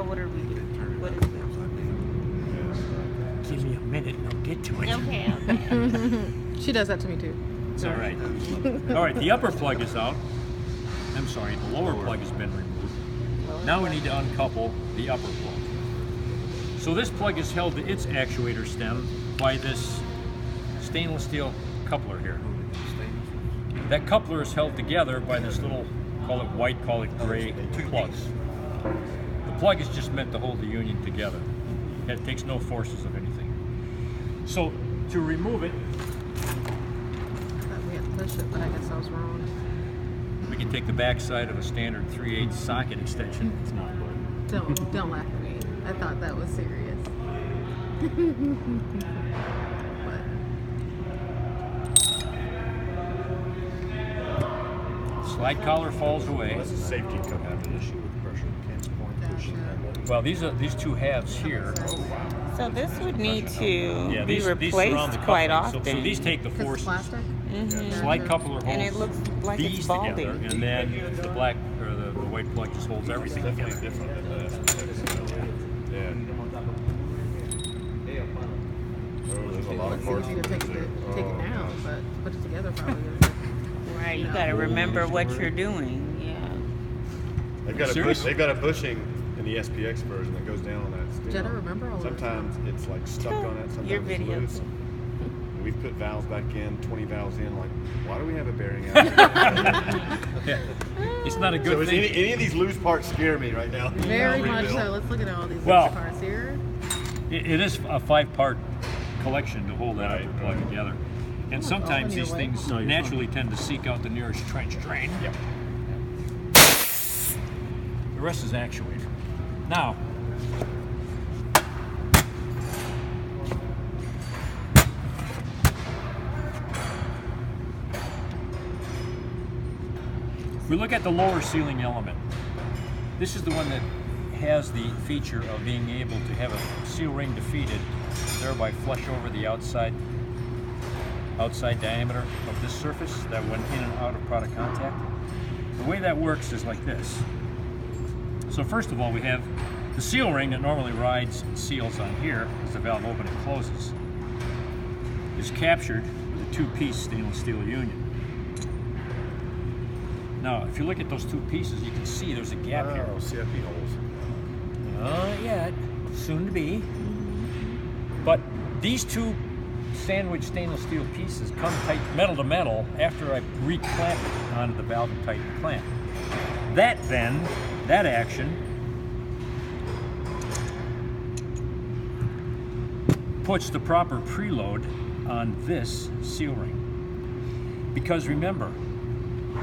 what are we doing? What is this? Give me a minute and I'll get to it. Okay. She does that to me too. It's all right. All right, the upper plug is out. I'm sorry, the lower plug has been removed. Now we need to uncouple the upper plug. So this plug is held to its actuator stem by this stainless steel coupler here. That coupler is held together by this little, call it white, call it gray plugs. The plug is just meant to hold the union together. It takes no forces of anything. So to remove it, We had to push it, but I guess I was wrong. we can take the back side of a standard 3/8 socket extension. It's not good. Don't laugh at me. I thought that was serious. But Slide collar falls away. That's a safety cup have an issue with pressure. Can't point pushing that. Well, these two halves here. So this would need to Yeah, be these surround replaced the quite coupling. often. So these take the because it's forces. plastic. Slide coupler holds And it looks like these it's balding. together, and then the black or the white plug just holds everything Definitely together. different than the SPX. Yeah. Oh, there's a lot of It's parts. easy to take it Oh, down, gosh. but put it together probably is. Right, you got to remember what you're doing. Yeah. They've got a bushing in the SPX version that goes down on that steel. Jenna, remember all of that Sometimes it's like stuck on it. Sometimes Your it's video. loose. We've put valves back in, 20 valves in. Like, why do we have a bearing out? Yeah. It's not a good So is thing. any of these loose parts scare me right now? Very Rebuild. much so. Let's look at all these Well, extra parts here. It is a 5-part collection to hold that upper plug together. And sometimes your these way. things naturally tend to seek out the nearest trench drain. Yep. The rest is actuator. Now, if we look at the lower sealing element, this is the one that has the feature of being able to have a seal ring defeated, thereby flush over the outside diameter of this surface that went in and out of product contact. The way that works is like this. So first of all, we have the seal ring that normally rides and seals on here as the valve opens and closes, is captured with a 2-piece stainless steel union. Now, if you look at those 2 pieces, you can see there's a gap here. Oh, CIP holes. Not yet, soon to be. But these 2 sandwich stainless steel pieces come tight metal to metal after I reclamp it onto the valve and tighten the clamp. That action puts the proper preload on this seal ring. Because remember,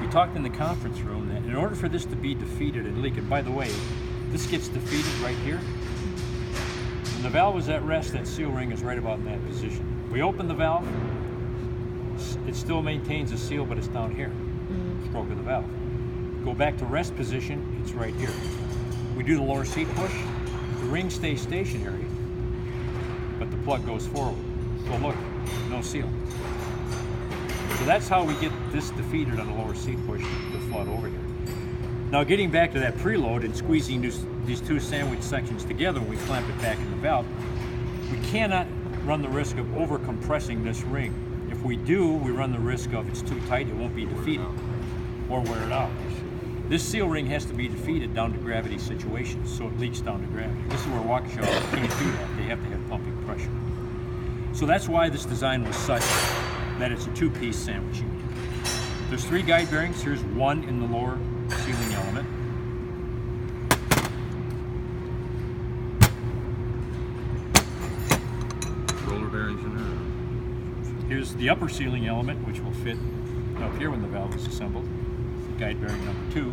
we talked in the conference room that in order for this to be defeated and leak, and by the way, this gets defeated right here. When the valve is at rest, that seal ring is right about in that position. We open the valve, it still maintains the seal, but it's down here, stroke of the valve. Go back to rest position, it's right here. We do the lower seat push, the ring stays stationary, but the plug goes forward. So look, no seal. So that's how we get this defeated on the lower seat push to flood over here. Now getting back to that preload and squeezing these 2 sandwich sections together when we clamp it back in the valve, we cannot run the risk of over compressing this ring. If we do, we run the risk of it's too tight, it won't be defeated or wear it out. This seal ring has to be defeated down to gravity situations, so it leaks down to gravity. This is where Waukesha can't do that. They have to have pumping pressure. So that's why this design was such that it's a 2-piece sandwich union. There's 3 guide bearings. Here's 1 in the lower sealing element. Roller bearings in there. Here's the upper sealing element, which will fit up here when the valve is assembled. Guide bearing number 2.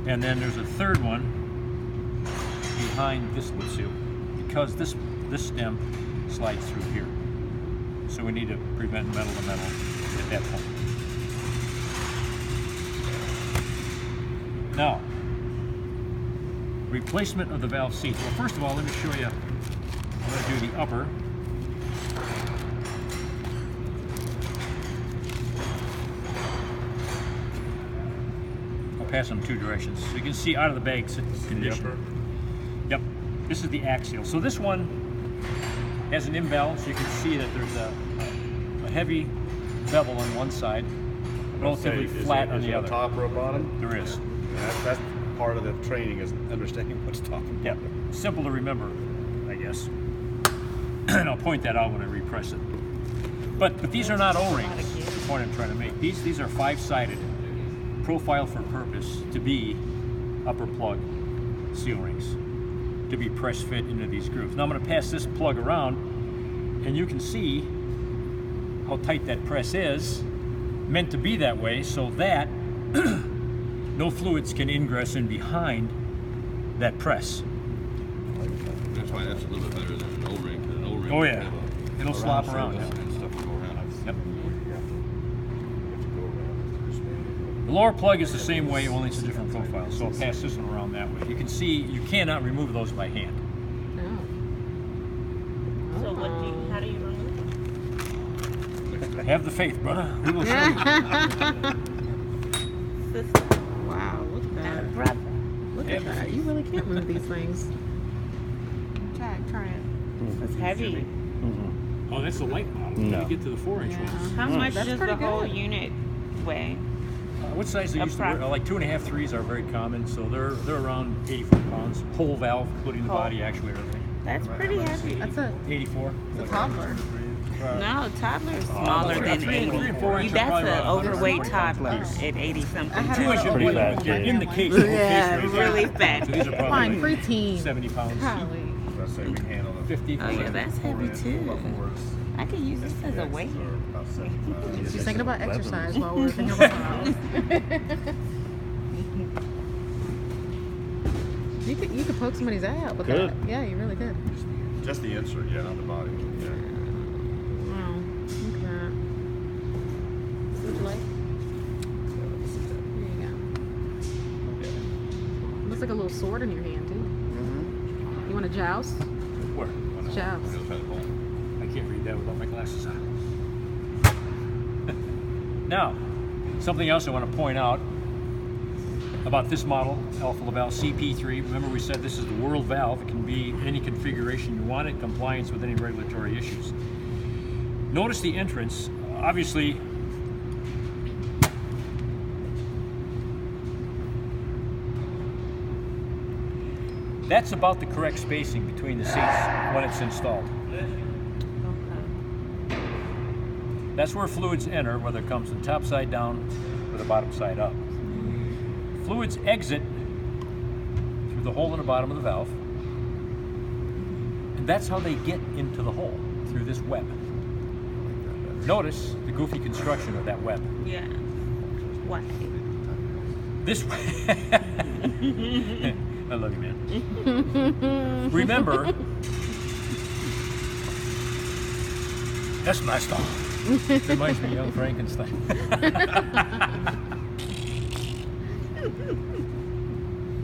And then there's a 3rd one behind this lip seal, because this stem slides through here. So we need to prevent metal to metal at that point. Now, replacement of the valve seats. Well, first of all, let me show you. I'm going to do the upper. pass them two directions. So you can see out of the bag condition. Yep. This is the axial. So this one has an imbalance. You can see that there's a heavy bevel on one side, relatively flat on the other. Is there a top or a bottom? There is. That's part of the training, is understanding what's top and Yep. bottom. Simple to remember, I guess. And I'll point that out when I repress it. But these are not O-rings, the point I'm trying to make. These are 5-sided, profile for purpose to be upper plug seal rings, to be press fit into these grooves. Now I'm going to pass this plug around, and you can see how tight that press is, meant to be that way so that no fluids can ingress in behind that press. That's why that's a little bit better than an O-ring. An O-ring. Oh yeah, it'll slop around. And stuff will go around. Yep. The lower plug is the same way, only it's a different profile. So I'll pass this one around that way. You can see you cannot remove those by hand. No. So how do you remove Have the faith, brother. We will show you. this? Wow, look at that. Brother. Look at that. You really can't move these things. Try it. It's heavy. Oh, that's the light model. No. Let me get to the 4-inch Yeah. ones. How much That's does pretty the whole good. unit weigh? What size they used to wear? Like 2.5 3s are very common, so they're around 84 pounds. Whole valve, including the body, actually, everything. That's pretty heavy. That's a 84. toddler. No, toddler's smaller than 3 and 80. 4 inch are That's probably an around 100. overweight toddler at 80 I something. had 2 inch a- Pretty fast, yeah, yeah. in the case. The whole Yeah, case weighs really out. fat. So these are probably Fine, like preteen. 70 pounds. Golly. Let's say we can handle it. 50. Oh yeah, that's heavy too. I could use this as a weight. She's thinking about exercise while we're thinking about miles. You could poke somebody's eye out with Could. that. Yeah, you really could. Just the insert, yeah, not the body. Yeah. Wow. Look at that. Would you like? There you go. Looks like a little sword in your hand too. You want to joust? Where? Joust. I can't read that without my glasses on. Now, something else I want to point out about this model, Alfa Laval CP3. Remember we said this is the world valve. It can be any configuration you want in compliance with any regulatory issues. Notice the entrance. Obviously, that's about the correct spacing between the seats when it's installed. That's where fluids enter, whether it comes the top side down or the bottom side up. Fluids exit through the hole in the bottom of the valve, and that's how they get into the hole, through this web. Notice the goofy construction of that web. Yeah. Why? This way. I love you, man. Remember, that's my style. Reminds me of young Frankenstein.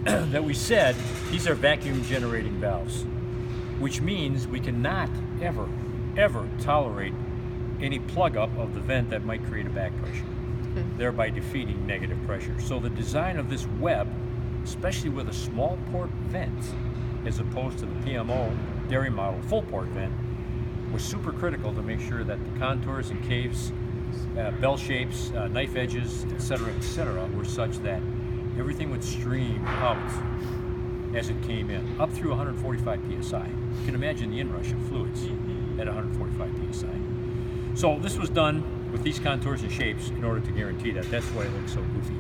That we said these are vacuum generating valves, which means we cannot ever tolerate any plug up of the vent that might create a back pressure, thereby defeating negative pressure. So the design of this web, especially with a small port vent as opposed to the PMO dairy model full port vent, was super critical to make sure that the contours and caves, bell shapes, knife edges, etc., were such that everything would stream out as it came in, up through 145 psi. You can imagine the inrush of fluids at 145 psi. So this was done with these contours and shapes in order to guarantee that. That's why it looks so goofy.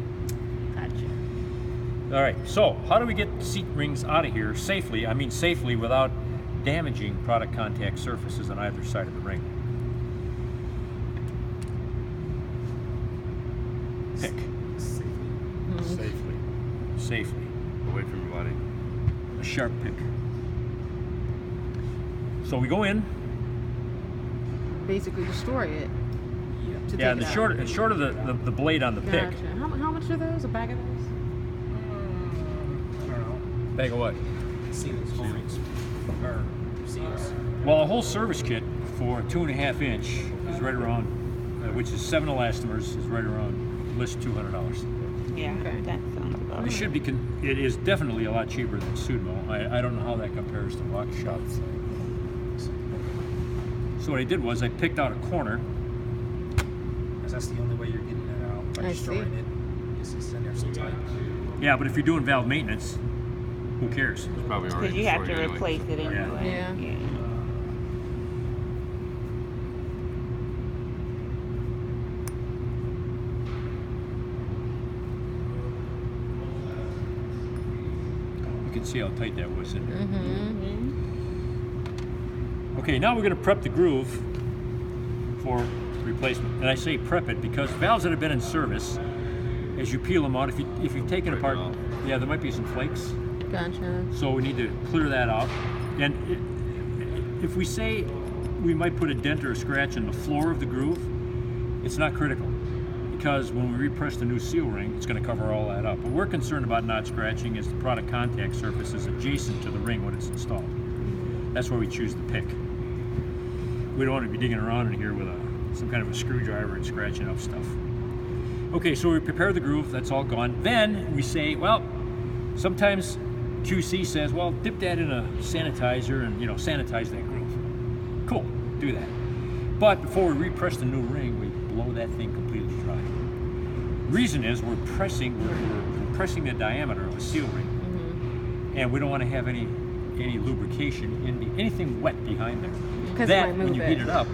Gotcha. All right, so how do we get seat rings out of here safely? I mean safely without damaging product contact surfaces on either side of the ring. Pick. Safely. Safely. Away from your body. A sharp pick. So we go in. Basically destroy it. To Yeah, take and it the out. short of the blade on the pick. Gotcha. How much are those? A bag of those? Bag of what? Seals, O-rings, or seals. Well, a whole service kit for 2.5 inch is right around, which is 7 elastomers, is right around list $200. Yeah, Okay. that sounds about It right. should be. It is definitely a lot cheaper than Sudmo. I don't know how that compares to Rock Shop. So what I did was I picked out a corner. Because that's the only way you're getting it out. By I destroying see. it. It's in there so tight. Yeah, but if you're doing valve maintenance, who cares? It's probably already Because you have to destroyed anyway. replace it anyway. Yeah. You can see how tight that was in there. Mm-hmm. Okay, now we're going to prep the groove for replacement. And I say prep it because valves that have been in service, as you peel them out, if you've taken Break it apart, off. yeah, there might be some flakes. Gotcha. So we need to clear that out. And if we say we might put a dent or a scratch in the floor of the groove, it's not critical because when we repress the new seal ring, it's going to cover all that up. What we're concerned about not scratching is the product contact surface is adjacent to the ring when it's installed. That's where we choose the pick. We don't want to be digging around in here with some kind of a screwdriver and scratching up stuff. Okay, so we prepare the groove, that's all gone. Then we say, well, sometimes QC says, well, dip that in a sanitizer and, sanitize that groove. Cool, do that. But before we repress the new ring, we blow that thing completely dry. Reason is we're pressing the diameter of a seal ring, and we don't want to have any lubrication anything wet behind there. Because it That might when move you it. heat it up,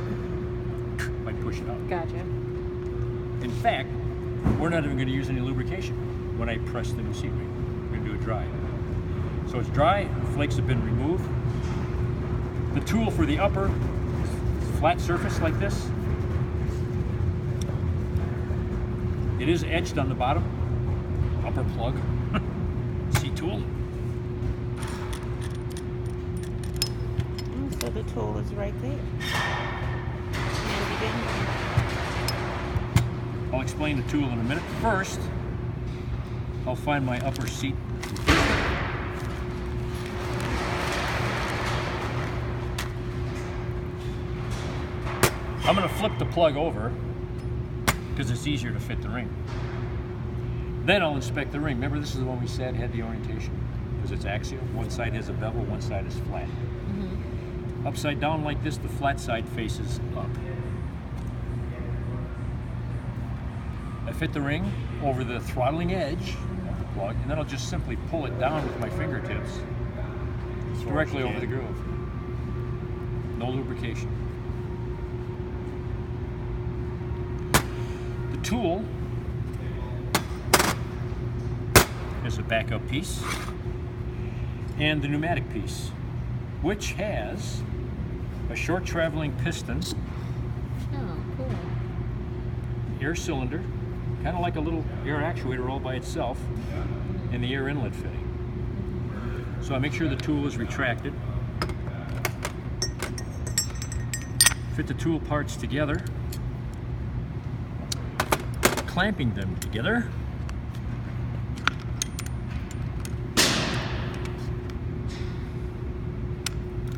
might push it out. Gotcha. In fact, we're not even going to use any lubrication when I press the new seal ring. We're going to do it dry. So it's dry, the flakes have been removed. The tool for the upper flat surface like this, it is etched on the bottom, upper plug, C-tool. Oh, so the tool is right there. Handy dandy. I'll explain the tool in a minute. First, I'll find my upper seat. I'm going to flip the plug over because it's easier to fit the ring. Then I'll inspect the ring. Remember, this is the one we said had the orientation because it's axial. One side has a bevel, one side is flat. Upside down like this, the flat side faces up. I fit the ring over the throttling edge of the plug, and then I'll just simply pull it down with my fingertips directly over the groove. No lubrication. The tool is a backup piece and the pneumatic piece, which has a short traveling piston, Oh, cool. air cylinder, kind of like a little air actuator all by itself, and the air inlet fitting. So I make sure the tool is retracted. Fit the tool parts together, clamping them together.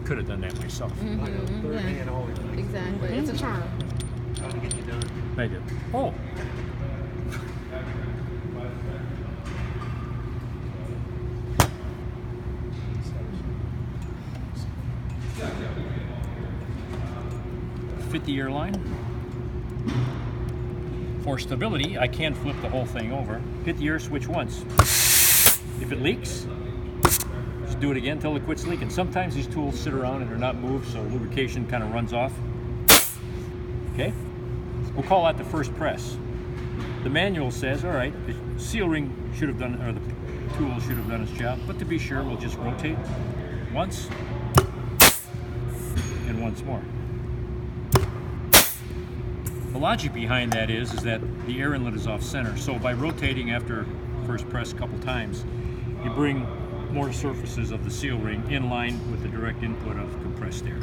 Could have done that myself. Third hand always. Exactly. It's a charm. Trying to get you done. I did. Oh. Fit the airline. For stability, I can flip the whole thing over. Hit the air switch once. If it leaks, just do it again until it quits leaking. Sometimes these tools sit around and are not moved, so lubrication kind of runs off. Okay? We'll call that the first press. The manual says, all right, the seal ring should have done, or the tool should have done its job, but to be sure, we'll just rotate once and once more. The logic behind that is that the air inlet is off center, so by rotating after first press a couple times, you bring more surfaces of the seal ring in line with the direct input of compressed air.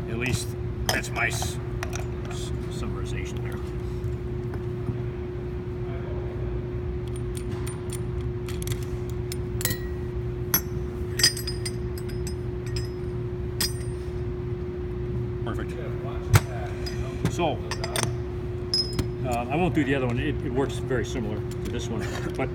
At least that's my summarization there. Perfect. So, I won't do the other one. It works very similar to this one. But